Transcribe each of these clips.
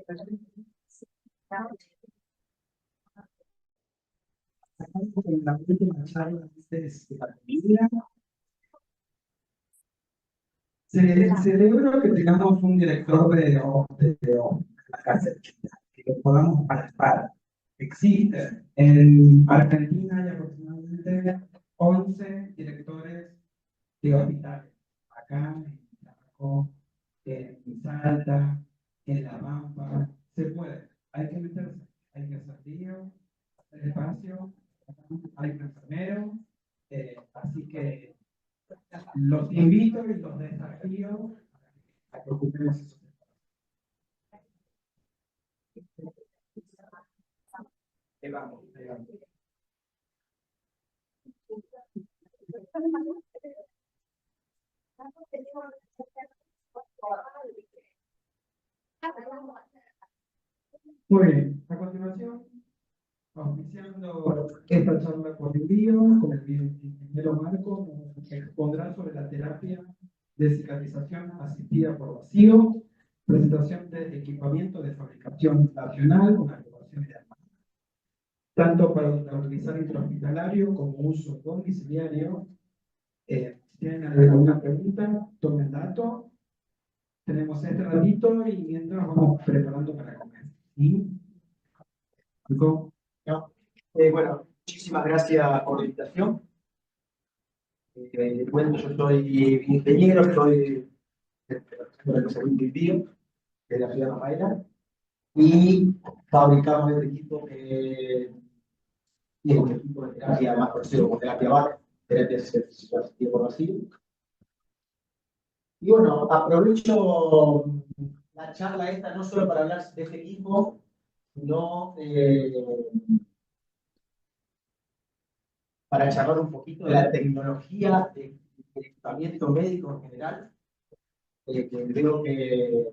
En la última charla de la comida, se celebra que tengamos un director de la cárcel, que lo podamos palpar. Existe en Argentina hay aproximadamente 11 directores de hospitales. Acá en Chaco, en Salta, en La Pampa, se puede. Hay que meterse, hay que hacer lío, hacer espacio, hay un enfermero, así que los invito y los desafío a que ocupemos esos espacios. Ahí vamos, ahí vamos. Muy bien, a continuación, auspiciando esta charla con el bioingeniero Marco, nos expondrá sobre la terapia de cicatrización asistida por vacío, presentación de equipamiento de fabricación nacional con aprobación de tanto para utilizar intrahospitalario como uso domiciliario. Si tienen alguna pregunta, tomen dato. Tenemos este ratito y mientras vamos preparando para comer. ¿Sí? ¿Nico? No. Bueno, muchísimas gracias por la invitación. Les cuento, yo soy ingeniero, soy del segundo envío de la ciudad de Rafaela y fabricamos este equipo que es un equipo de terapia más conocido como terapia VAC, terapia asistida por vacío. Y bueno, aprovecho la charla esta no solo para hablar de este equipo, sino para charlar un poquito de la tecnología de equipamiento médico en general. Que creo que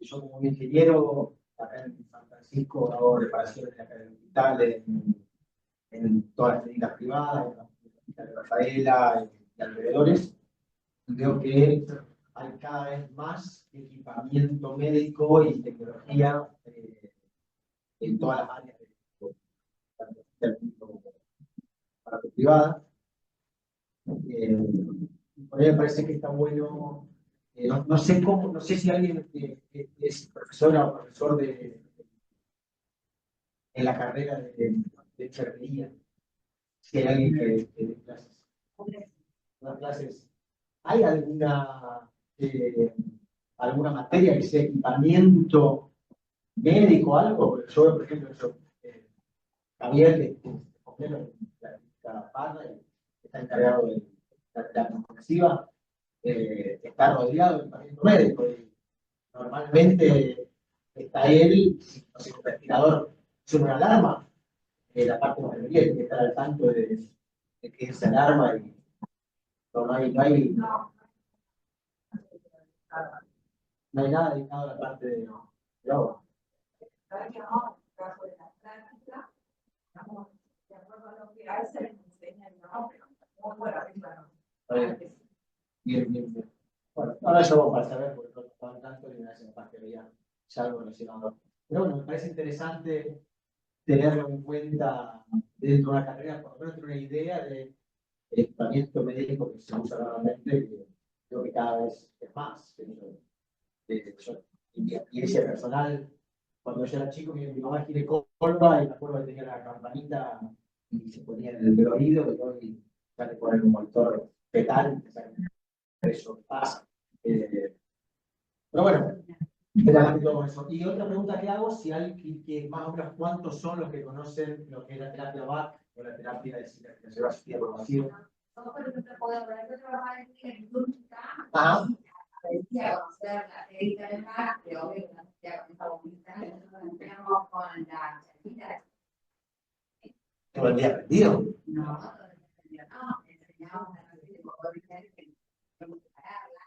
yo como ingeniero, acá en San Francisco, hago reparaciones acá en el hospital, en todas las clínicas privadas, en la clínica de Rafaela y alrededores. Y veo que hay cada vez más equipamiento médico y tecnología en todas las áreas del parte privada. Por ahí me parece que está bueno. No sé cómo, no sé si alguien es profesora o profesor en la carrera de enfermería. Si hay alguien que dé clases. Las clases. ¿Hay alguna materia que sea equipamiento médico o algo? Porque yo veo, por ejemplo, Javier, que es compañero de la Parra y está encargado de la terapia intensiva, está rodeado de equipamiento médico. Y normalmente está él, si no sé, un respirador, suena una alarma, la parte de la enfermería tiene que estar al tanto de que es esa alarma y no hay nada dedicado a la parte de obra. Bien. Bueno, ahora yo voy para saber, porque no estaba tanto y me hace parte que veía ya algo relacionado. Pero bueno, me parece interesante tenerlo en cuenta dentro de una carrera, por lo menos tener una idea del equipamiento médico que se usa normalmente, que creo que cada vez es más. Y mi experiencia personal, cuando yo era chico, mi mamá quiere colva y me acuerdo que tenía la campanita y se ponía en el oído y hoy ya le ponen un monitor fetal, eso pasa. Pero bueno, todo eso. Y otra pregunta que hago, si hay que más o menos cuántos son los que conocen lo que es la terapia VAC o la terapia de cicatrización asistida por vacío. Ajá. Decía conocer la técnica del VAC, que obvio que no se con esa bombita, nosotros entramos con la charquita. ¿Todo el día aprendido? No, enseñamos a la gente por que tenemos que pararla.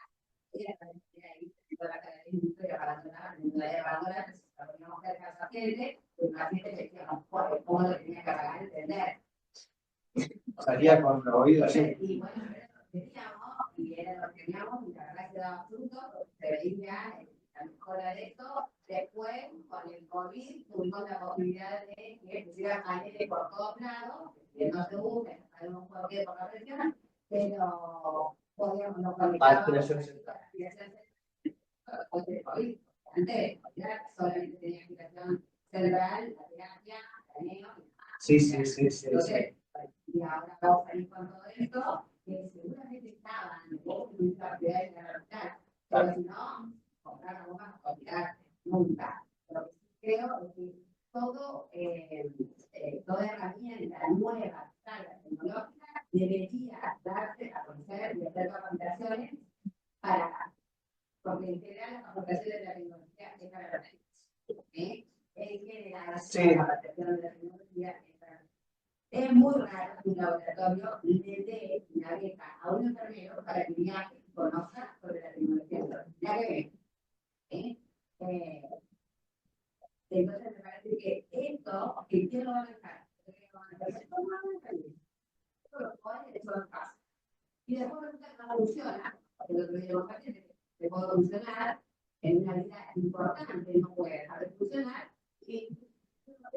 Y la gente ahí, toda la cara de historia abandonada, la poníamos cerca a esa gente, pues la gente le decía cómo lo tenía que pagar, entender. Salía con los oídos así. Y bueno, teníamos, y era lo que teníamos, y la verdad que daba fruto, porque se veía la mejora de esto. Después, con COVID tuvimos la posibilidad de que pusieran paneles por todos lados, que no se usen, no sabemos por qué, por la presión, pero podíamos no conectar. Aspiración central. COVID. Antes, solamente tenía aplicación central, la terapia, la neo. Sí, sí, sí, sí. Entonces, y ahora vamos a ir con todo esto, que seguramente estaban, vos tuviste la prioridad de la hospital, pero si no, comprar la bomba no olvidarte, nunca. Lo que sí creo es que toda herramienta nueva, salga tecnológica, debería darse a conocer y hacer capacitaciones para, porque en general las capacitaciones de la tecnología es para los médicos. En general, la capacitación de la tecnología es para los médicos. Es muy raro que un laboratorio le dé una beca a un enfermero para que viaje y conozca sobre la tecnología. Ya que entonces me parece que esto, que quién lo va a dejar, esto no va a dejar, esto lo pone en todo caso. Y después resulta que no funciona, porque el otro día los pacientes que puede funcionar en una vida importante, no puede dejar de funcionar, y no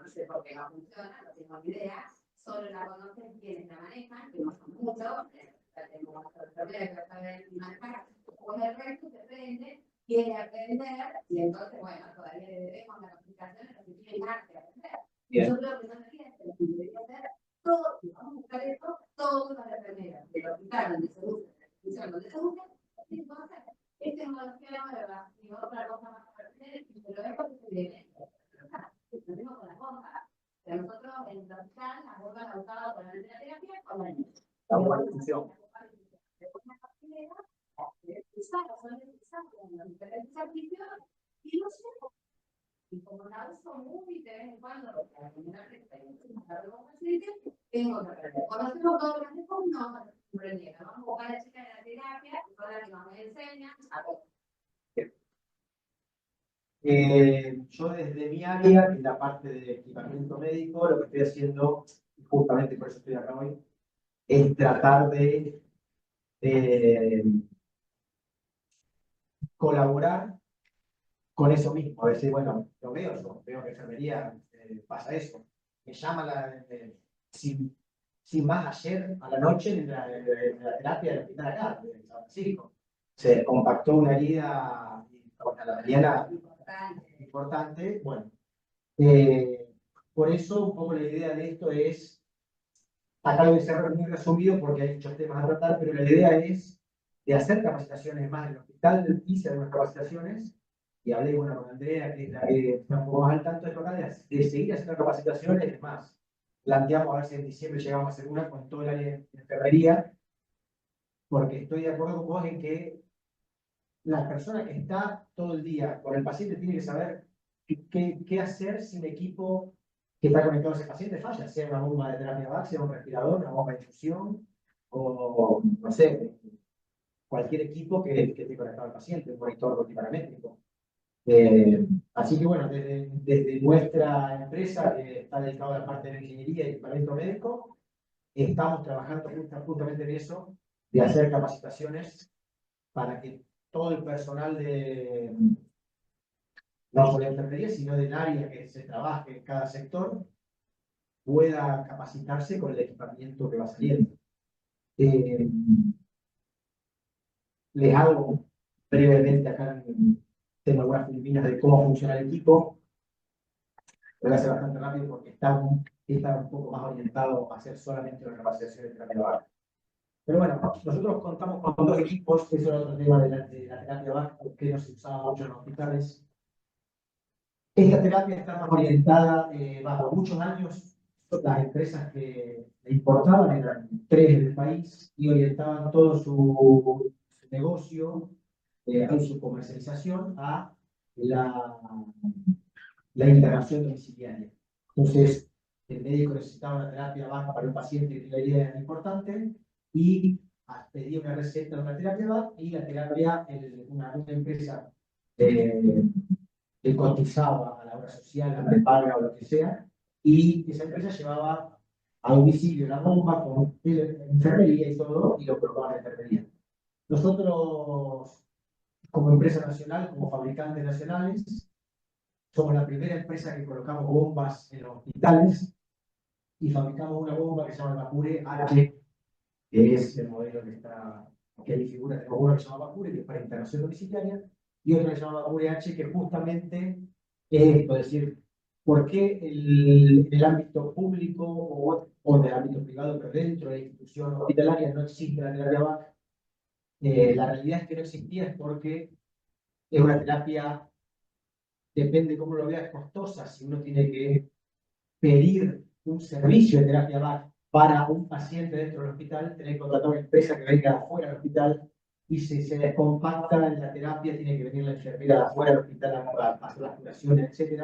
sé por qué no funciona, no tengo ni idea, solo la conocen quienes la manejan, que no son muchos, la tengo enfermera que saben manejar, pues el resto se prende, quiere aprender, y entonces, bueno, todavía le debemos las aplicaciones, lo que tienen arte de aprender. Yo creo que no debería ser, debería ser todo, y vamos a buscar esto, todos los enfermeros, del hospital donde se usa, de la institución donde se usa, entonces, es tecnología nueva, y otra cosa más para aprender, y se lo dejo que se viene. Lo mismo con las bombas. Pero nosotros en el hospital, las bombas las usamos con la terapia con la niña. La bomba de infusión. Después la pastelera, son necesarias en los diferentes servicios, y no sé. Y como la uso muy de vez en cuando, porque la primera vez que tengo que aprender. Conocemos todos los tipos, no aprendieron. Vamos a buscar a la chica de la terapia, y con la que nos enseña a ver. Yo desde mi área, que es la parte de equipamiento médico, lo que estoy haciendo, y justamente por eso estoy acá hoy, es tratar de colaborar con eso mismo. A veces, bueno, lo veo yo, veo que en enfermería pasa eso. Me llama sin más ayer a la noche en la terapia del hospital acá, de San Francisco. Se compactó una herida a la mañana importante. Bueno, por eso un poco la idea de esto es, acá lo voy a ser muy resumido porque hay muchos temas a tratar, pero la idea es de hacer capacitaciones más en el hospital, hice algunas capacitaciones, y hablé bueno, con Andrea, que es la que está un poco más al tanto de esto acá, de seguir haciendo capacitaciones, es más, planteamos a ver si en diciembre llegamos a hacer una con todo el área de enfermería, porque estoy de acuerdo con vos en que la persona que está todo el día con el paciente tiene que saber qué hacer si un equipo que está conectado a ese paciente falla, sea una bomba de terapia VAC, sea un respirador, una bomba de infusión, o no sé, cualquier equipo que esté conectado al paciente, un monitor multiparamétrico. Así que bueno, desde nuestra empresa, que está dedicada a la parte de la ingeniería y equipamiento médico, estamos trabajando justamente en eso, de hacer capacitaciones para que todo el personal no solo de enfermería, sino del área que se trabaje en cada sector, pueda capacitarse con el equipamiento que va saliendo. Les hago brevemente acá, tengo algunas filipinas de cómo funciona el equipo. Lo voy a hacer bastante rápido porque está un poco más orientado a hacer solamente una capacitación de terapia VAC. Pero bueno, nosotros contamos con dos equipos, eso era otro tema de la terapia VAC, que no se usaba mucho en los hospitales. Esta terapia está más orientada, bajo muchos años, las empresas que importaban eran 3 en el país y orientaban todo su negocio, a su comercialización a la internación domiciliaria. Entonces, el médico necesitaba una terapia VAC para un paciente que tenía herida importante y pedía una receta de una terapia VAC y la terapia, una empresa que cotizaba a la obra social, a la prepaga o lo que sea, y esa empresa llevaba a domicilio la bomba con enfermería y todo, y lo probaba en enfermería. Nosotros, como empresa nacional, como fabricantes nacionales, Somos la primera empresa que colocamos bombas en los hospitales y fabricamos una bomba que se llama el Vapure H, que es el modelo que ahí figura. Tenemos uno que se llama Vapure, que es para internación domiciliaria, y otro que se llama Vapure H, que justamente es esto, es decir, ¿por qué en el ámbito público o en el ámbito privado, pero dentro de la institución hospitalaria no existe la terapia VAC? La realidad es que no existía es porque es una terapia, depende cómo lo veas, costosa. Si uno tiene que pedir un servicio de terapia VAC para un paciente dentro del hospital, tener que contratar una empresa que venga de afuera del hospital, y si se descompacta en la terapia, tiene que venir la enfermera de afuera del hospital a hacer las curaciones, etc.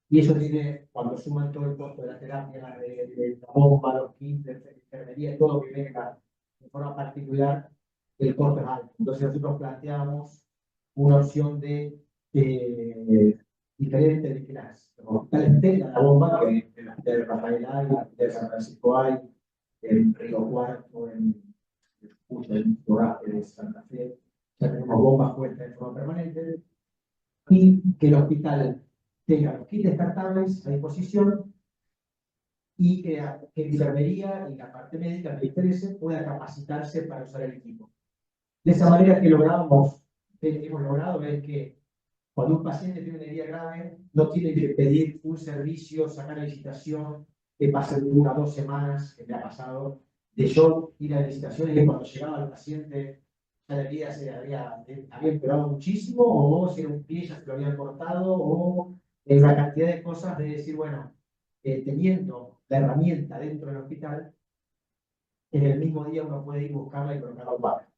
Y eso tiene, cuando suman todo el costo de la terapia, de la bomba, los kits, de enfermería, todo lo que venga de forma particular, el costo es alto. Entonces nosotros planteamos una opción diferente de que los hospitales tengan la bomba, que en el hospital de Rafael hay, en el hospital de San Francisco hay, en Río Cuarto, en de Santa Fe, ya tenemos bombas puestas de forma permanente, y que el hospital tenga los kits descartables a disposición, y que la enfermería y la parte médica que le interese pueda capacitarse para usar el equipo. De esa manera que hemos logrado es que cuando un paciente tiene una herida grave, no tiene que pedir un servicio, sacar la licitación, que pase 1 o 2 semanas, que me ha pasado, de yo ir a licitaciones y cuando llegaba el paciente, ya la herida había empeorado muchísimo, o si era un pie ya se lo habían cortado, o una cantidad de cosas de decir, bueno, teniendo la herramienta dentro del hospital, en el mismo día uno puede ir a buscarla y colocarla en barra.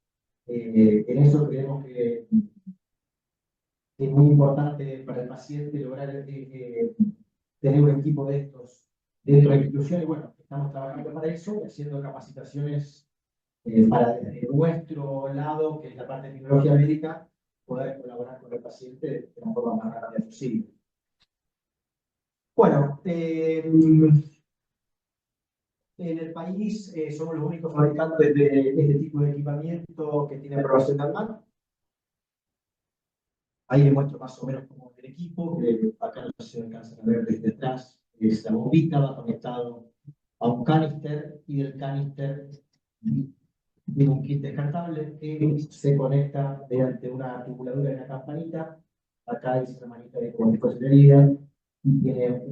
En eso creemos que es muy importante para el paciente lograr tener un equipo de estos dentro de la institución, y bueno, estamos trabajando para eso, haciendo capacitaciones para desde nuestro lado, que es la parte de tecnología médica, poder colaborar con el paciente de la forma más rápida posible. Bueno, en el país somos los únicos fabricantes de este tipo de equipamiento que tiene aprobación de ANMAT. Ahí les muestro más o menos cómo es el equipo, que acá no se alcanzan a ver desde atrás. Es la bombita, va conectado a un canister, y del canister tiene un kit descartable que se conecta mediante una tubuladura de una campanita. Acá dice una manita de como si fuese la herida, y tiene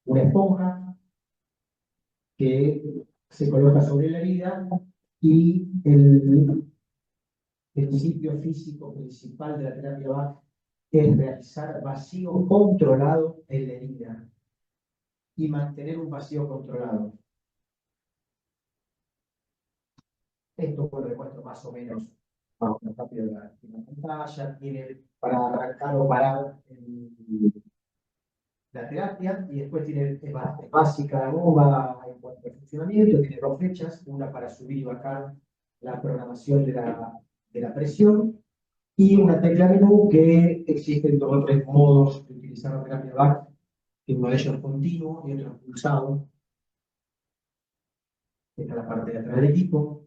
una esponja que se coloca sobre la herida, y el principio físico principal de la terapia VAC es realizar vacío controlado en la herida y mantener un vacío controlado. Esto fue lo muestro más o menos rápido en la pantalla. Tiene para arrancar o parar la terapia, y después tiene básica la bomba en cuanto al funcionamiento. Tiene 2 flechas, una para subir y bajar la programación de la presión, y una tecla menú que existen 2 o 3 modos de utilizar la terapia VAC, que uno de ellos es continuo y otro es pulsado. Esta es la parte de atrás del equipo.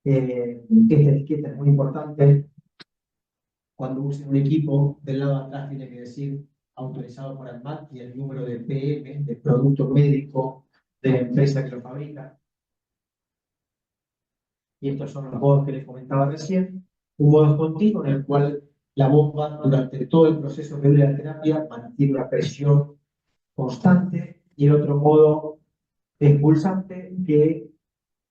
Esta etiqueta es muy importante. Cuando usen un equipo, del lado de atrás tiene que decir autorizado por ANMAT y el número de PM, de producto médico de la empresa que lo fabrica. Y estos son los modos que les comentaba recién. Un modo continuo en el cual la bomba, durante todo el proceso que dure la terapia, mantiene una presión constante, y el otro modo es pulsante, que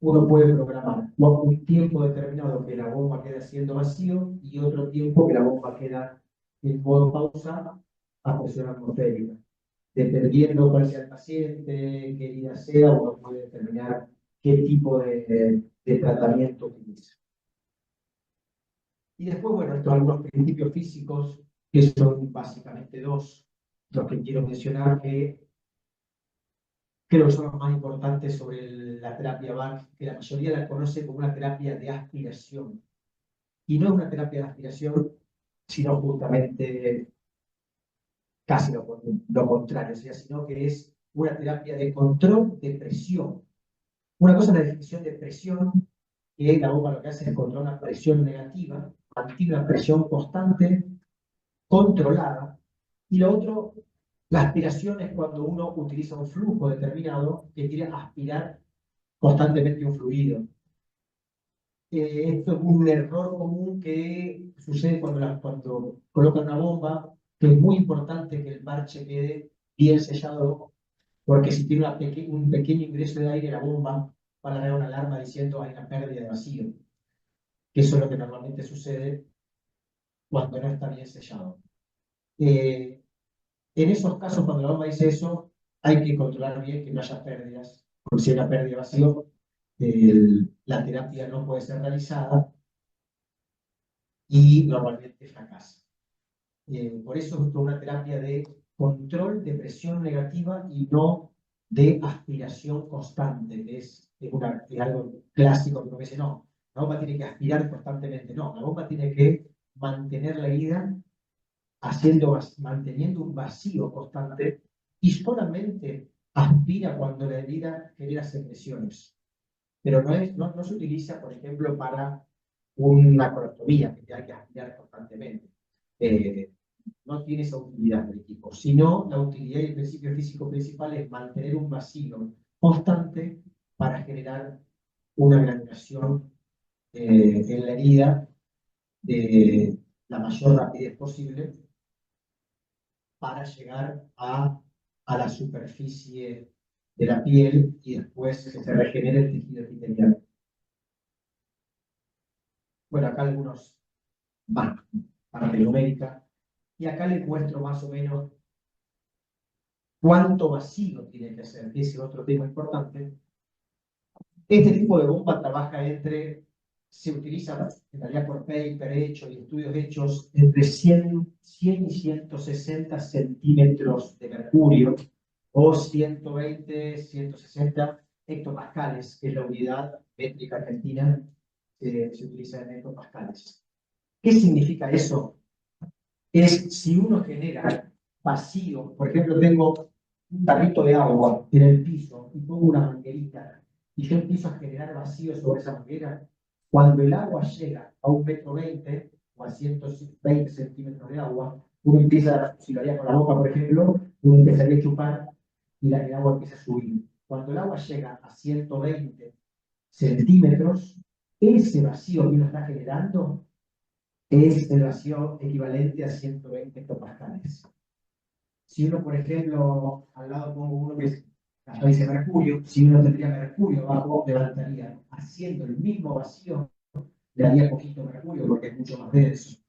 uno puede programar un tiempo determinado que la bomba queda siendo vacío y otro tiempo que la bomba queda en modo pausa a presión atmosférica. Dependiendo cuál sea el paciente, qué herida sea, uno puede determinar qué tipo de tratamiento utiliza. Y después, bueno, estos algunos principios físicos, que son básicamente 2, los que quiero mencionar, que creo que son los más importantes sobre la terapia VAC, que la mayoría la conoce como una terapia de aspiración. Y no es una terapia de aspiración, sino justamente casi lo contrario, o sea, sino que es una terapia de control de presión. Una cosa es la definición de presión, que la bomba lo que hace es controlar una presión negativa, mantiene una presión constante, controlada, Y lo otro, la aspiración es cuando uno utiliza un flujo determinado que quiere aspirar constantemente un fluido. Esto es un error común que sucede cuando colocan una bomba, que es muy importante que el parche quede bien sellado, porque si tiene un pequeño ingreso de aire, la bomba va a largar una alarma diciendo hay una pérdida de vacío, que eso es lo que normalmente sucede cuando no está bien sellado. En esos casos, cuando la bomba dice eso, hay que controlar bien que no haya pérdidas, porque si hay una pérdida de vacío, la terapia no puede ser realizada y normalmente fracasa. Por eso es una terapia de control de presión negativa y no de aspiración constante, que es algo clásico que uno dice, no, la bomba tiene que aspirar constantemente, no, la bomba tiene que mantener la herida manteniendo un vacío constante y solamente aspira cuando la herida genera secreciones. Pero no se utiliza, por ejemplo, para una colostomía, que hay que aspirar constantemente. No tiene esa utilidad del equipo, sino la utilidad y el principio físico principal es mantener un vacío constante para generar una granulación en la herida de la mayor rapidez posible para llegar a la superficie de la piel y después que se regenere el tejido epitelial. Bueno, acá algunos van, parte numérica, y acá les muestro más o menos cuánto vacío tiene que ser, que es otro tema importante. Este tipo de bomba trabaja se utiliza en realidad por paper hecho y estudios hechos entre 100 y 160 centímetros de mercurio o 120, 160 hectopascales, que es la unidad métrica argentina que se utiliza en hectopascales. ¿Qué significa eso? Es si uno genera vacío, por ejemplo, tengo un tarrito de agua en el piso y pongo una manguerita y yo empiezo a generar vacío sobre esa manguera, cuando el agua llega a 1,20 m o a 120 centímetros de agua, uno empieza, si lo haría con la boca, por ejemplo, uno empezaría a chupar y el agua empieza a subir. Cuando el agua llega a 120 centímetros, ese vacío que uno está generando es el vacío equivalente a 120 hectopascales. Si uno, por ejemplo, al lado pongo uno que es, acá dice mercurio, si uno tendría mercurio abajo, levantaría, haciendo el mismo vacío, le daría poquito mercurio porque es mucho más denso.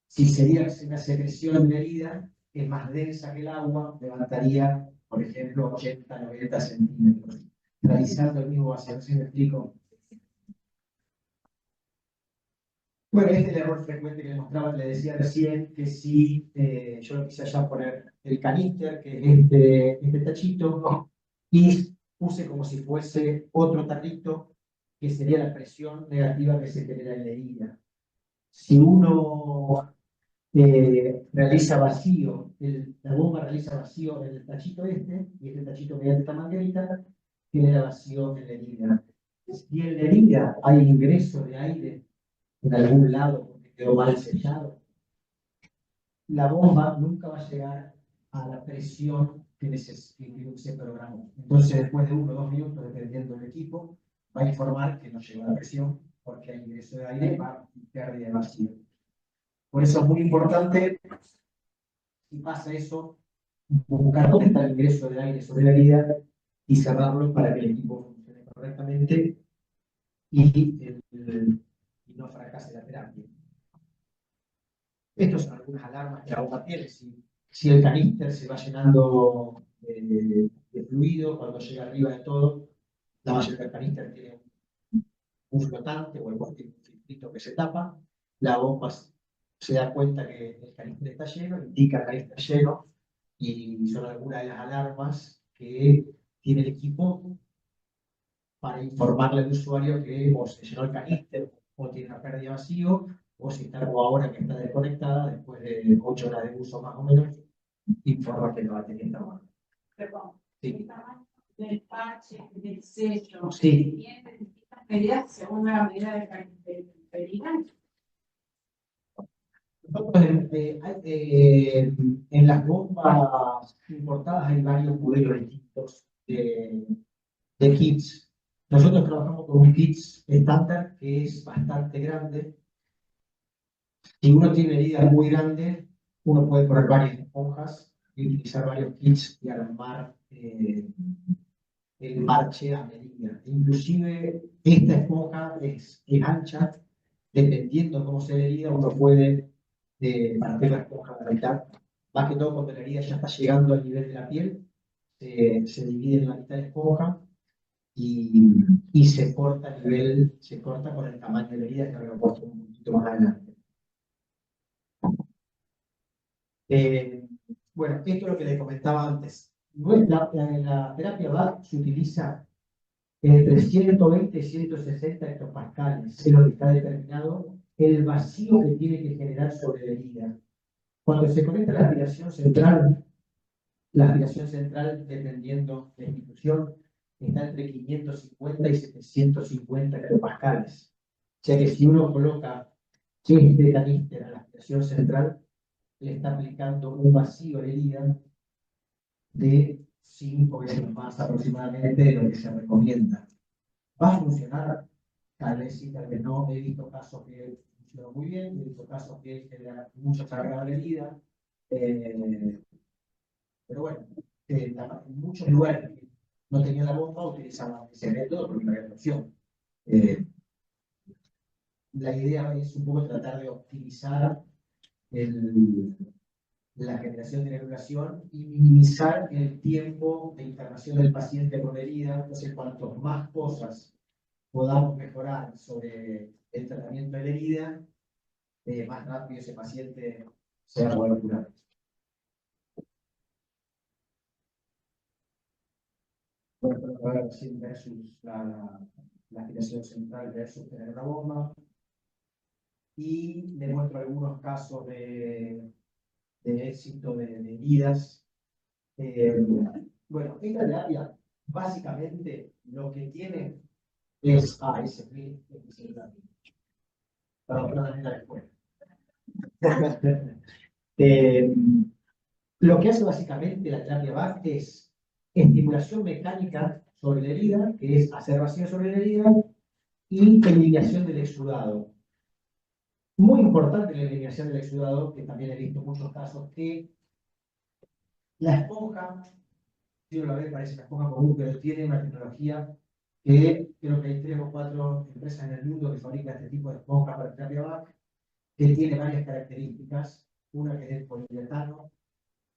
Si sería una secreción de herida, que es más densa que el agua, levantaría, por ejemplo, 80, 90 centímetros, realizando el mismo vacío. ¿Sí me explico? Bueno, este es el error frecuente que le mostraba, le decía recién que si yo lo quise allá poner el caníster, que es este tachito, y puse como si fuese otro tarrito, que sería la presión negativa que se genera en la herida. Si uno realiza vacío, la bomba realiza vacío en el tachito y este tachito mediante esta manguerita genera vacío en la herida. Si en la herida hay ingreso de aire en algún lado porque quedó mal sellado, la bomba nunca va a llegar a la presión que se programó. Entonces, después de 1 o 2 minutos, dependiendo del equipo, va a informar que no llegó a la presión porque hay ingreso de aire y pérdida de vacío. Por eso es muy importante, si pasa eso, buscar dónde está el ingreso de aire sobre la herida y cerrarlo para que el equipo funcione correctamente y no fracase la terapia. Estas son algunas alarmas que la bomba tiene. Si el caníster se va llenando de fluido, cuando llega arriba de todo, la mayoría del caníster tiene un flotante o el filtrito que se tapa, la bomba se da cuenta que el caníster está lleno, indica el caníster lleno, y son algunas de las alarmas que tiene el equipo para informarle al usuario que o se llenó el caníster o tiene una pérdida de vacío, o si está como ahora que está desconectada, después de 8 horas de uso más o menos, informa que la batería está mal. Perdón, Sí. el tamaño del parche, del sello, Sí. tiene distintas medidas según la medida del perigal. Nosotros en las bombas importadas hay varios modelos distintos de kits. Nosotros trabajamos con un kit estándar que es bastante grande. Si uno tiene heridas muy grandes, uno puede poner varias esponjas y utilizar varios kits y armar el parche a medida. Inclusive esta esponja es ancha, dependiendo cómo sea la herida, uno puede partir la esponja a la mitad. Más que todo cuando la herida ya está llegando al nivel de la piel, se divide en la mitad de esponja y se corta a nivel, se corta con el tamaño de la herida, que ahora lo muestro un poquito más adelante. Bueno, esto es lo que les comentaba antes. La terapia VAC se utiliza entre 120 y 160 hectopascales, es lo que está determinado el vacío que tiene que generar sobre la herida. Cuando se conecta la aspiración central, dependiendo de la institución, está entre 550 y 750 hectopascales. O sea que si uno coloca este caníster a la aspiración central, le está aplicando un vacío a la herida de 5 veces más aproximadamente de lo que se recomienda. ¿Va a funcionar? Tal vez sí, tal vez no. He visto casos que funcionan muy bien, he visto casos que generan mucha carga de la herida. Pero bueno, en muchos lugares que no tenían la bomba utilizaban ese método porque no había otra opción. La idea es un poco tratar de optimizar la generación de neurulación y minimizar el tiempo de internación del paciente por herida. Entonces, cuanto más cosas podamos mejorar sobre el tratamiento de la herida, más rápido ese paciente se va a poder curar. Bueno, a ver si versus la aspiración central versus tener una bomba. Y les muestro algunos casos de éxito de heridas. Bueno, esta terapia básicamente lo que tiene es para otra después. Lo que hace básicamente la terapia VAC es estimulación mecánica sobre la herida, que es hacer vacío sobre la herida, y eliminación del exudado. Muy importante la eliminación del exudado, que también he visto muchos casos, que la esponja, si uno la ve, parece una esponja común, pero tiene una tecnología que creo que hay 3 o 4 empresas en el mundo que fabrican este tipo de esponja para terapia VAC, que tiene varias características. Una que es el poliuretano,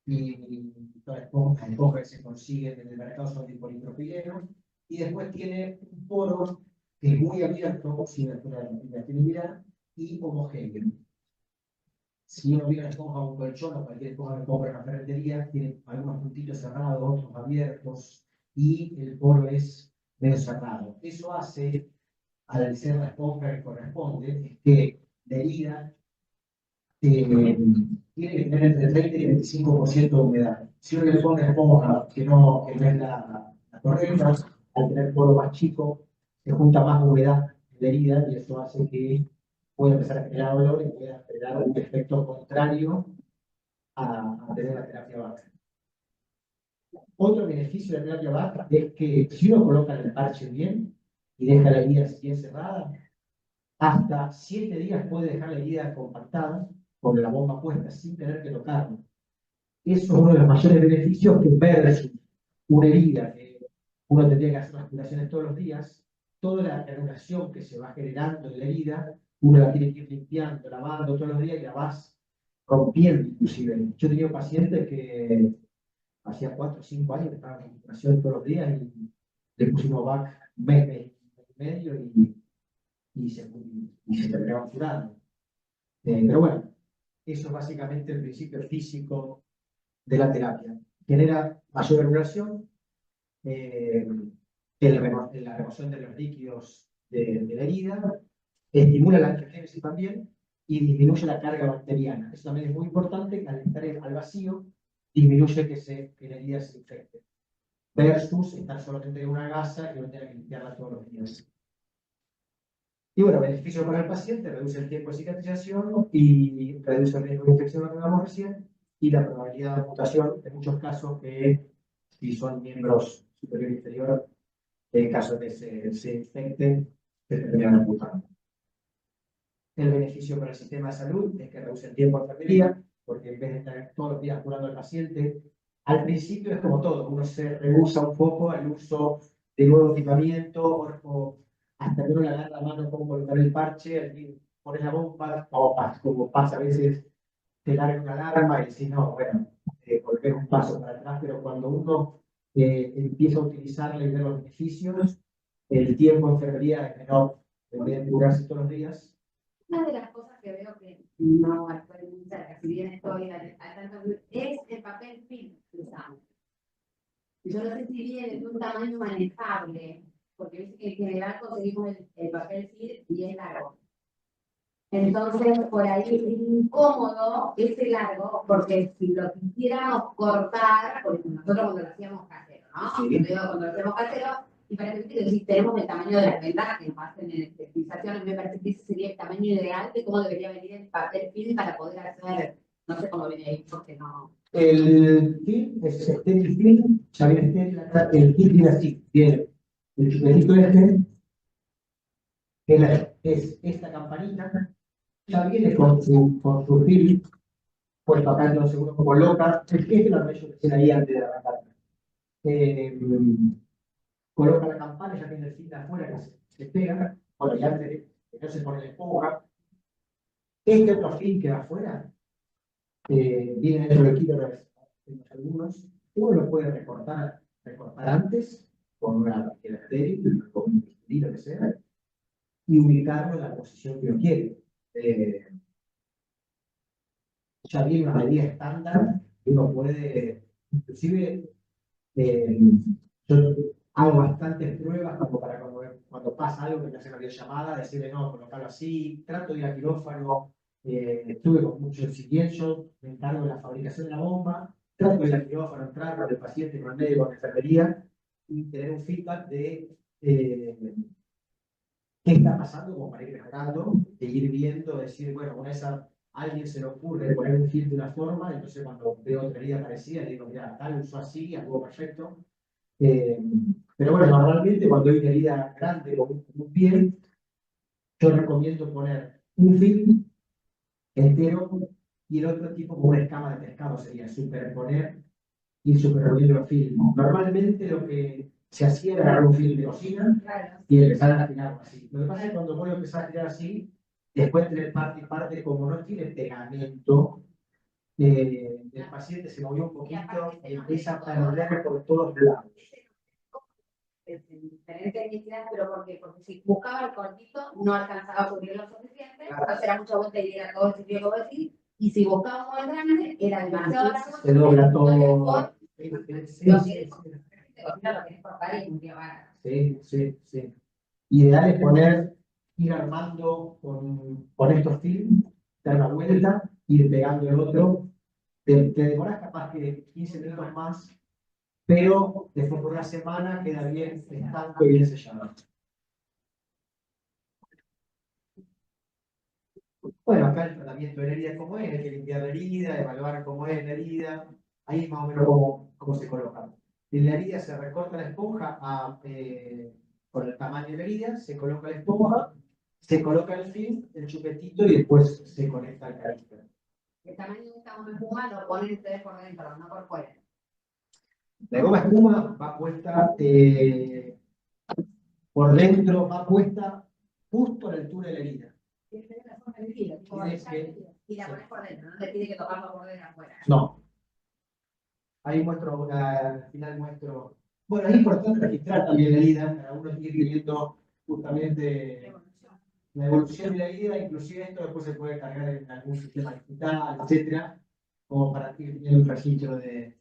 y todas las esponjas que se consiguen en el mercado son de polipropileno, y después tiene un poro que es muy abierto, sin inestabilidad y homogéneo. Si uno mira una esponja o un colchón o cualquier esponja que compra en la ferretería, tiene algunos puntitos cerrados, otros abiertos, y el poro es medio cerrado. Eso hace, al ser la esponja que corresponde, es que la herida tiene que tener entre 30 y 25% de humedad. Si uno le pone esponja que no es la correcta, al tener poro más chico, se junta más humedad en la herida y eso hace que pueda empezar a generar dolor y pueda generar un efecto contrario a tener la terapia VAC. Otro beneficio de la terapia VAC es que si uno coloca el parche bien y deja la herida bien cerrada, hasta 7 días puede dejar la herida compactada con la bomba puesta sin tener que tocarlo. Eso es uno de los mayores beneficios que versus una herida que uno tendría que hacer las curaciones todos los días. Toda la granulación que se va generando en la herida, uno la tiene que ir limpiando, lavando todos los días y la vas rompiendo inclusive. Yo he tenido pacientes que hacía 4 o 5 años que estaban en curación todos los días y le pusimos VAC un mes y medio y se terminaban curando. Pero bueno, eso es básicamente el principio físico de la terapia. Genera mayor regulación, la remoción de los líquidos de la herida, estimula la angiogénesis también y disminuye la carga bacteriana. Eso también es muy importante, al estar al vacío, disminuye que la herida se infecte. Versus estar solamente en una gasa y no tener que limpiarla todos los días. Y bueno, beneficio para el paciente, reduce el tiempo de cicatrización y reduce el riesgo de infección, lo que hablamos recién, y la probabilidad de amputación, en muchos casos que si son miembros superior e inferior, en caso de que se infecten, se terminan amputando. El beneficio para el sistema de salud es que reduce el tiempo de enfermería, porque en vez de estar todos los días curando al paciente, al principio es como todo, uno se rehúsa un poco al uso de nuevo equipamiento, o hasta que uno le agarra la mano cómo colocar el parche, pones la bomba, como pasa a veces, te larga una alarma y decís, no, bueno, volver un paso para atrás, pero cuando uno empieza a utilizarla y ver los beneficios, el tiempo de enfermería es menor, en vez de curarse todos los días. Una de las cosas que veo que no estoy muy cerca, si bien estoy al tanto, es el papel film que usamos. Yo no sé si bien es de un tamaño manejable, porque viste que en general conseguimos el papel film y es largo. Entonces, por ahí es incómodo ese largo, porque si lo quisiéramos cortar, porque nosotros cuando lo hacíamos casero, ¿no? Sí. Yo digo, cuando lo hacemos casero, y parece que si tenemos el tamaño de las ventanas que nos hacen en estetización, me parece que ese sería el tamaño ideal de cómo debería venir el papel film para poder hacer, no sé cómo viene ahí, porque no. El film es estéril film, ya viene estéril acá, el kit viene así, viene el chupetito este, que es esta campanita, ya viene con su film, puesto acá, entonces uno coloca, este es lo que yo decía ahí antes de arrancar. Coloca la campana, ya tiene el film de afuera que se pega, bueno, ya antes de que no se pone la esponja. Este otro film que va afuera, viene dentro del kit, algunos, uno lo puede recortar antes, con una tijera estéril, con un bisturí, lo que sea, y ubicarlo en la posición que uno quiere. Ya viene una medida estándar, que uno puede, inclusive, yo hago bastantes pruebas como para cuando pasa algo que me hace una videollamada, decirle no, colocarlo así, trato de ir a quirófano, estuve con muchos, si bien yo me encargo de la fabricación de la bomba, trato de ir al quirófano, entrar con el paciente, con el médico, con la enfermería, y tener un feedback de qué está pasando como para ir mejorando, de ir viendo, decir, bueno, una vez a alguien se le ocurre poner un film de una forma, entonces cuando veo otra herida parecida, le digo, mira, tal usó así, algo perfecto. Pero bueno, normalmente cuando hay una herida grande como un pie, yo recomiendo poner un film entero y el otro tipo como una escama de pescado, sería superponer y superponiendo el film. Normalmente lo que se hacía era agarrar un film de cocina y empezar a tirarlo así. Lo que pasa es que cuando vos lo empezás a tirar así, después tener parte y parte, como no tiene pegamento, el paciente se movió un poquito y empieza a perder por todos lados. Tener tecnicidad, pero porque si buscaba el cortito no alcanzaba a cubrir lo suficiente, entonces era mucha vuelta y era todo el sitio que vos decís, y si buscaba un grande, era demasiado largo. Se dobla todo. Sí. Ideal es ir armando con estos films, dar una vuelta, ir pegando el otro. Te demoras capaz que 15 minutos más, pero después por una semana queda bien estanco y bien sellado. Bueno, acá el tratamiento de la herida como es, hay que limpiar la herida, evaluar cómo es la herida, ahí es más o menos cómo se coloca. En la herida se recorta la esponja por el tamaño de la herida, se coloca la esponja, se coloca el film, el chupetito y después se conecta al caríster. El tamaño de esta goma espuma lo ponen ustedes por dentro, no por fuera. La goma espuma va puesta por dentro, va puesta justo a la altura de la herida. Y la pones por dentro, no te pide que tocarlo por dentro afuera. No. Ahí muestro, al final muestro. Bueno, es importante registrar también la herida, para uno ir viendo justamente la evolución de la herida, inclusive esto después se puede cargar en algún sistema digital, etcétera, como para ir viendo un registro de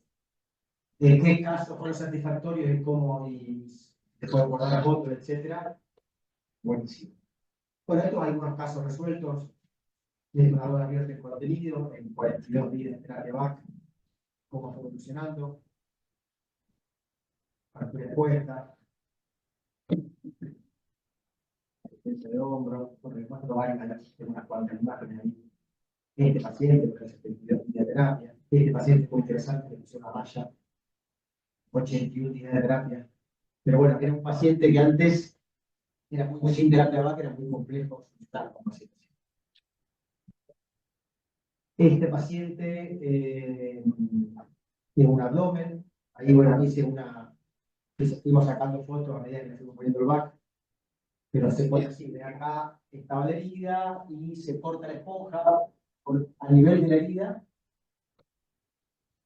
qué casos fueron satisfactorios y cómo, y se puede guardar la foto, etcétera. Buenísimo. Bueno, estos algunos casos resueltos. Desmador abierto en contenido, en 42 días de terapia back, cómo está evolucionando, fractura expuesta. resistencia de hombro, porque les muestro varias, tengo unas cuantas imágenes ahí. Este paciente, porque hace terapia, este paciente es muy interesante, le puse una malla, 81 días de terapia. Pero bueno, era un paciente que antes era muy sin terapia vaca, era muy complejo estar con pacientes. Este paciente tiene un abdomen, ahí bueno, hice una, fuimos sacando fotos a medida que le fuimos poniendo el back, pero se pone así, de acá estaba la herida y se corta la esponja a nivel de la herida.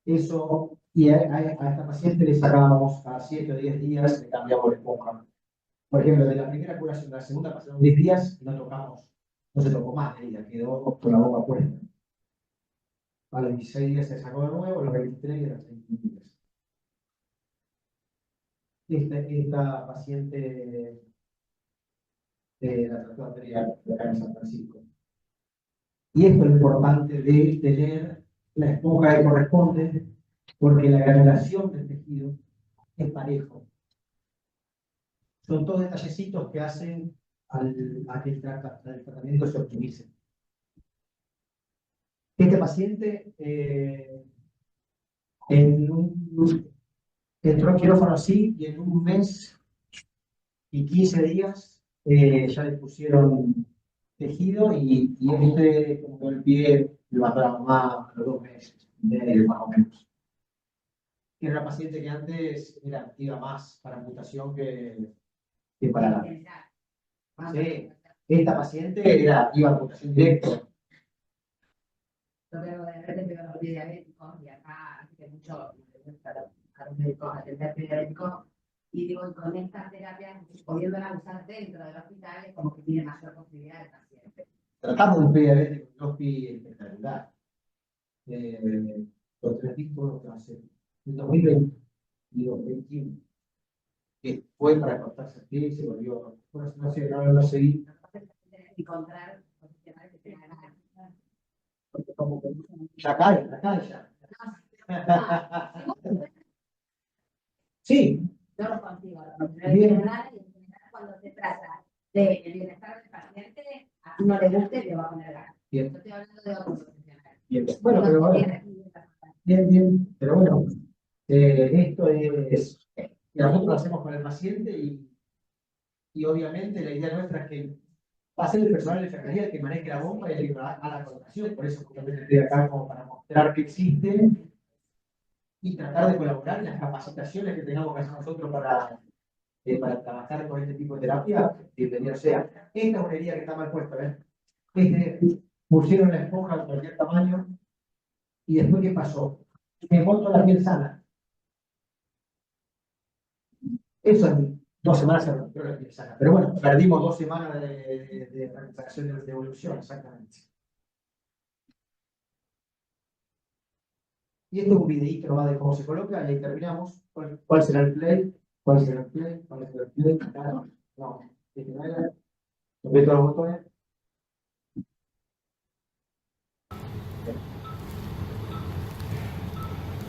Eso, y a esta paciente le sacábamos a 7 o 10 días, le cambiamos la esponja. Por ejemplo, de la primera curación a la segunda pasaron 10 días y no tocamos, no se tocó más la herida, quedó con la boca puesta. A los 16 días se sacó de nuevo, a los 23 y a los 31 días. Esta paciente la trató anterior acá en San Francisco. Y esto es lo importante de tener la esponja que corresponde, porque la granulación del tejido es parejo. Son todos detallecitos que hacen a que el tratamiento se optimice. Este paciente entró en quirófano así y en un mes y 15 días ya le pusieron tejido y como el pie lo mató a la mamá a los 2 meses, medio más o menos. Era una paciente que antes era activa más para amputación que para la... Sí, esta paciente iba a amputación directa. Yo veo de repente veo los diabéticos y acá hace mucho a los médicos atender diabéticos y digo, con estas terapias, pudiéndolas usar dentro del hospital, es como que tiene mayor posibilidad el paciente. Tratamos de un diabético, un hospital espectacular. Los 3 discos lo hace en 2020 y 2021. Que fue para cortarse el pie y se volvió. Bueno, no sé, no seguí. Encontrar profesionales que tengan ganas. Ya cae, ya. Sí. Yo lo consigo, los profesionales, y en general cuando se trata del bienestar del paciente, a uno le guste, le va a poner ganas. Yo estoy hablando de otros profesionales. Bien. Bueno, pero bueno. Bien. Pero bueno, esto es. Y nosotros lo hacemos con el paciente y obviamente la idea nuestra es que va a ser el personal de enfermería el que maneje la bomba y el que haga la colocación. Por eso justamente estoy acá como para mostrar que existe y tratar de colaborar en las capacitaciones que tengamos que hacer nosotros para trabajar con este tipo de terapia. Bienvenido sea. Esta es una herida que está mal puesta, ¿ves? Pusieron la esponja de cualquier tamaño y después ¿qué pasó? Me boto la piel sana. Eso en 2 semanas se rompió la piel sana. Pero bueno, perdimos 2 semanas de recuperación de evolución, exactamente. Y este es un videíto nomás de cómo se coloca, y ahí terminamos. ¿Cuál será el play? ¿Cuál será el play? ¿Cuál será el play? No, este no era. Toqué todos los botones.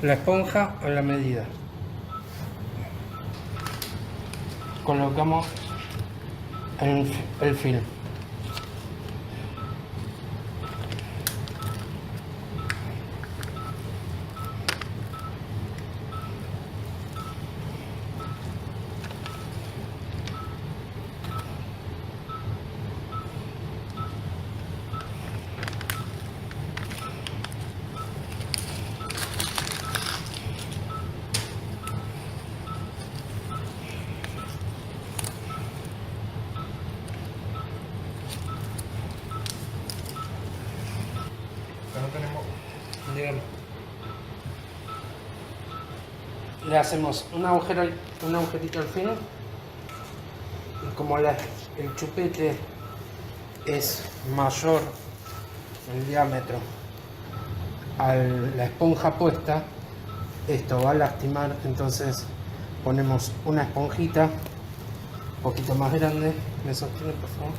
La esponja a la medida. Colocamos el film. Digamos, le hacemos un agujerito al fin y como el chupete es mayor el diámetro a la esponja puesta, esto va a lastimar, entonces ponemos una esponjita un poquito más grande. ¿Me sostiene, por favor?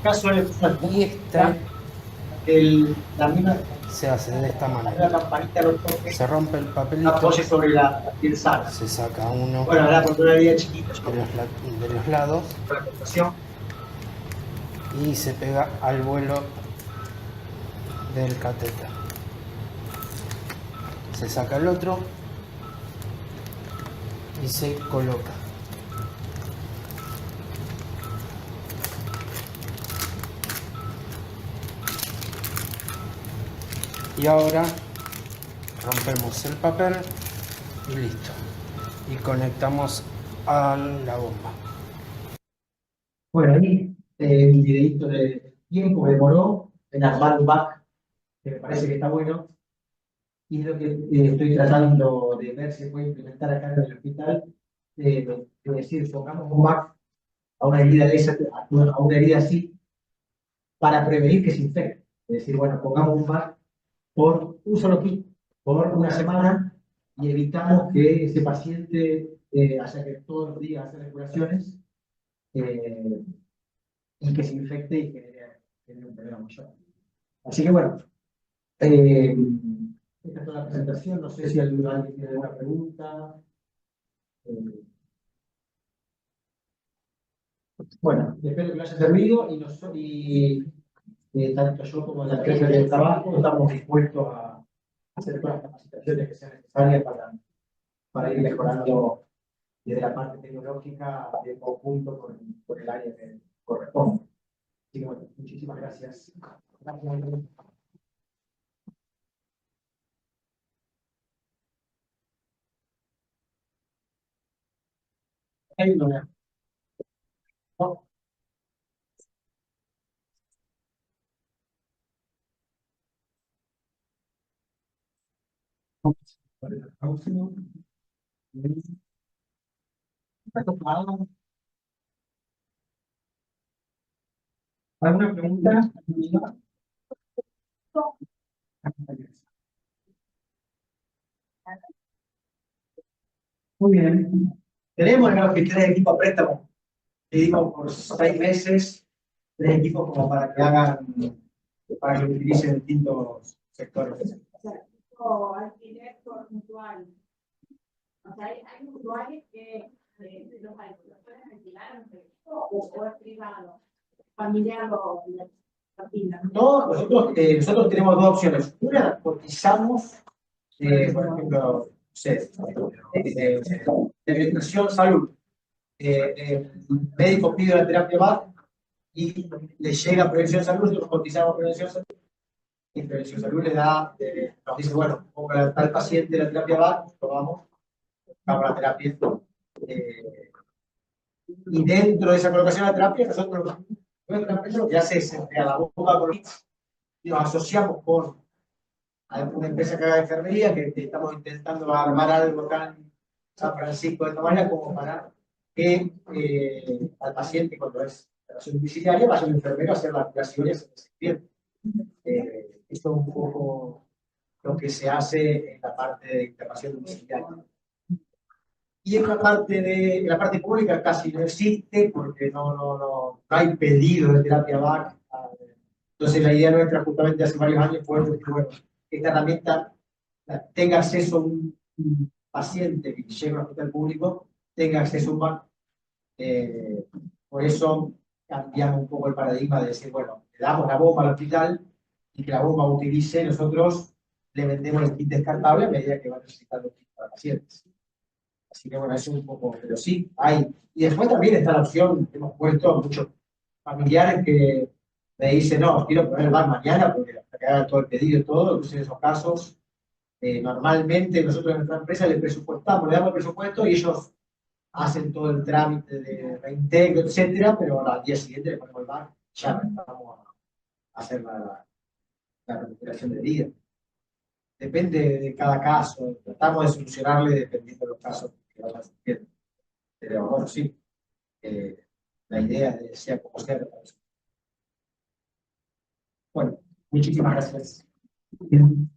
Caso Y esta la misma se hace de esta la manera. campanita lo toque, Se rompe el papelito, apoye sobre la piel sana. se saca uno Bueno, ahora por una herida chiquita, de los lados para la cortación. y se pega al vuelo del catéter. Se saca el otro y se coloca. Y ahora rompemos el papel y listo. Y conectamos a la bomba. Bueno, ahí el videito de tiempo que demoró en armar un back, que me parece que está bueno. Y es lo que estoy tratando de ver si se puede implementar acá en el hospital. De decir, pongamos un back a una herida de esa, a una herida así, para prevenir que se infecte. Es decir, bueno, pongamos un back por un solo kit, por una semana, y evitamos que ese paciente haya que todos los días hacer curaciones y que se infecte y genere un problema mayor. Así que bueno, esta es toda la presentación. No sé si alguien tiene alguna pregunta. Bueno, espero que lo haya servido y tanto yo como la empresa de trabajo estamos dispuestos a hacer todas las capacitaciones que sean necesarias para ir mejorando desde la parte tecnológica en conjunto con el área que corresponde. Así que bueno, muchísimas gracias. Gracias. No. ¿Alguna pregunta? Muy bien. Tenemos en la oficina de equipo a préstamo. Pedimos por 6 meses 3 equipos como para que hagan, para que utilicen distintos sectores. O alquiler por mutual. O sea, hay mutuales que los pueden alquilar o es privado, familiar o No, nosotros tenemos dos opciones. Una, cotizamos, por ejemplo, no sé, de nutrición, salud. El médico pide la terapia BAC y le llega a Prevención de Salud, nosotros cotizamos Prevención de Salud y Prevención de Salud le da, nos dice, bueno, ponga tal paciente la terapia BAC, probamos, damos la terapia. Y dentro de esa colocación de la terapia, nosotros, nuestra empresa lo que hace es entregar la boca con y nos asociamos con una empresa que haga enfermería, que estamos intentando armar algo acá en San Francisco de esta manera, como para que al paciente, cuando es operación domiciliaria, vaya un enfermero a hacer las curaciones en ese tiempo. Esto es un poco lo que se hace en la parte de internación domiciliaria. Y en la parte pública casi no existe, porque no hay pedido de terapia BAC. Entonces la idea nuestra justamente hace varios años fue que bueno, esta herramienta tenga acceso a un paciente que llega al hospital público, tenga acceso a un BAC. Por eso cambiamos un poco el paradigma de decir, bueno, le damos la bomba al hospital y que la bomba utilice, nosotros le vendemos el kit descartable a medida que va necesitando el kit para pacientes. Así que bueno, eso es un poco, pero sí, hay. Y después también está la opción que hemos puesto a muchos familiares que me dicen, no, quiero poner el BAC mañana porque hasta que haga todo el pedido y todo. Entonces en esos casos, normalmente nosotros en nuestra empresa le presupuestamos, le damos el presupuesto y ellos hacen todo el trámite de reintegro, etcétera, pero al día siguiente le ponemos el BAC, ya empezamos a hacer la recuperación de herida. Depende de cada caso, tratamos de solucionarle dependiendo de los casos que vayan surgiendo. Pero bueno, sí, la idea es que sea como sea. Bueno, muchísimas gracias. Bien.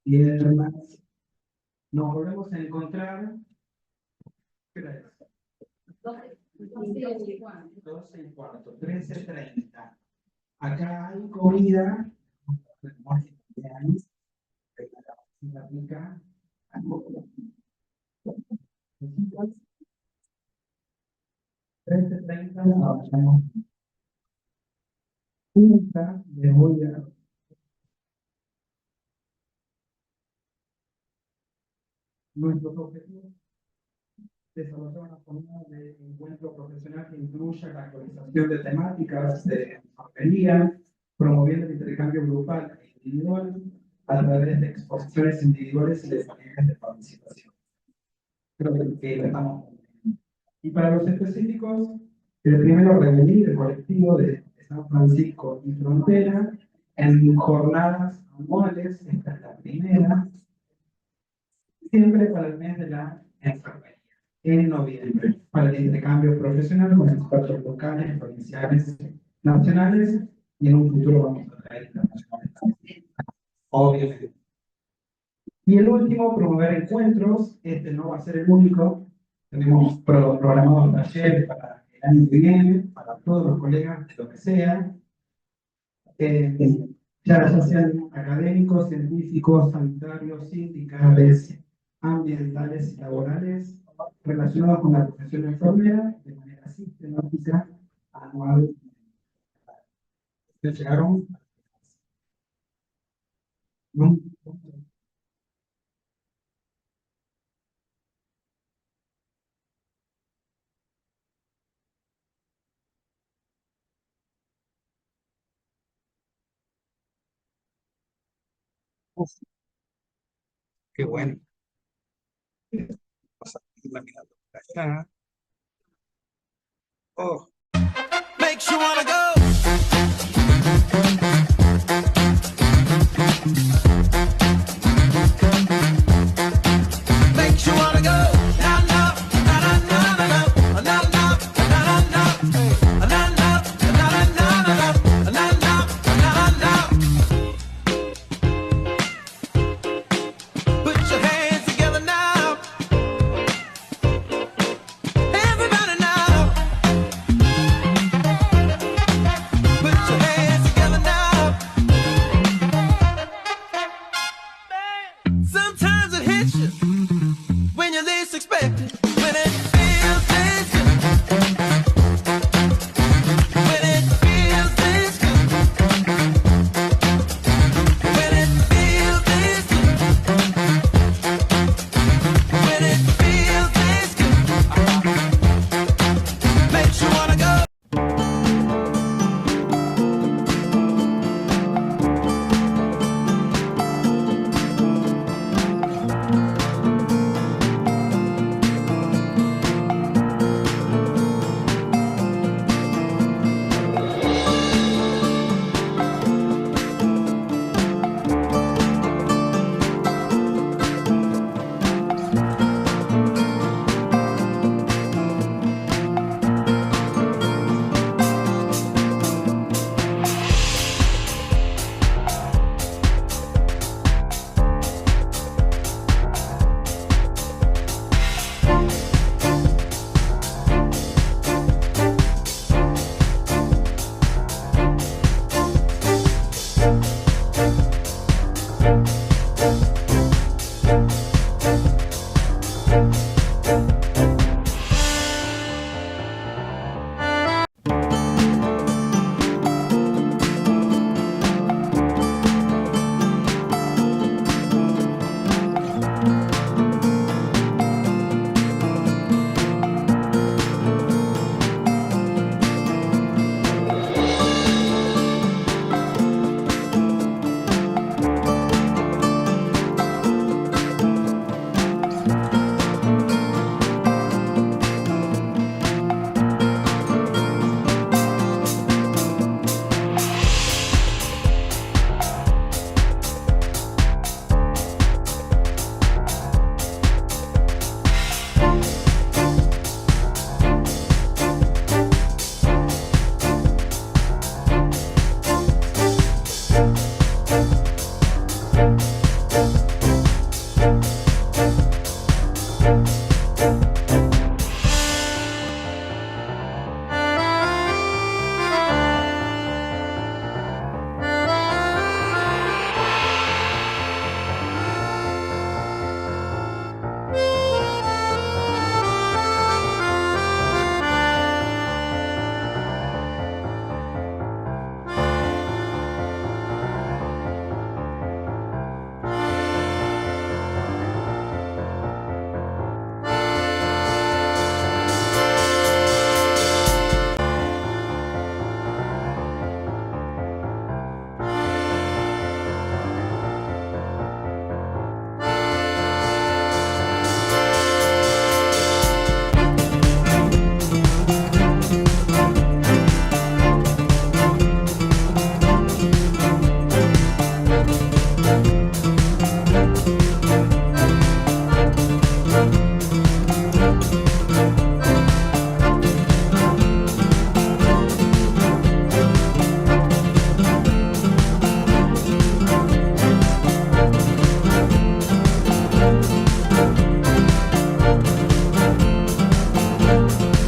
Piernas. Nos volvemos a encontrar. 12:15, 13:30. Acá hay comida. se aplica a 13:30 trabajamos. Les voy a nuestros objetivos: desarrollar una forma de encuentro profesional que incluya la actualización de temáticas de enfermería, promoviendo el intercambio grupal e individual a través de exposiciones individuales y de experiencias de participación. Creo que lo estamos cumpliendo. Y para los específicos, el primero, reunir el colectivo de San Francisco y Frontera en jornadas anuales. Esta es la primera, siempre para el mes de la enfermería, en noviembre, para el intercambio profesional con expertos locales, provinciales, nacionales, y en un futuro vamos a traer internacionales también, obviamente. Y el último, promover encuentros. Este no va a ser el único. Tenemos programados talleres para el año que viene, para todos los colegas, de lo que sea. Ya sean académicos, científicos, sanitarios, sindicales, ambientales y laborales, relacionados con la profesión enfermera, de manera sistemática, anual. ¿Ustedes llegaron? ¿No? Uf, qué bueno. Vamos a ir mirando por allá. Oh. Makes you wanna go. Makes you wanna go. Na na na na na na na na na na na na na na na na. Put your hands together now. Everybody now. Put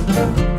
na.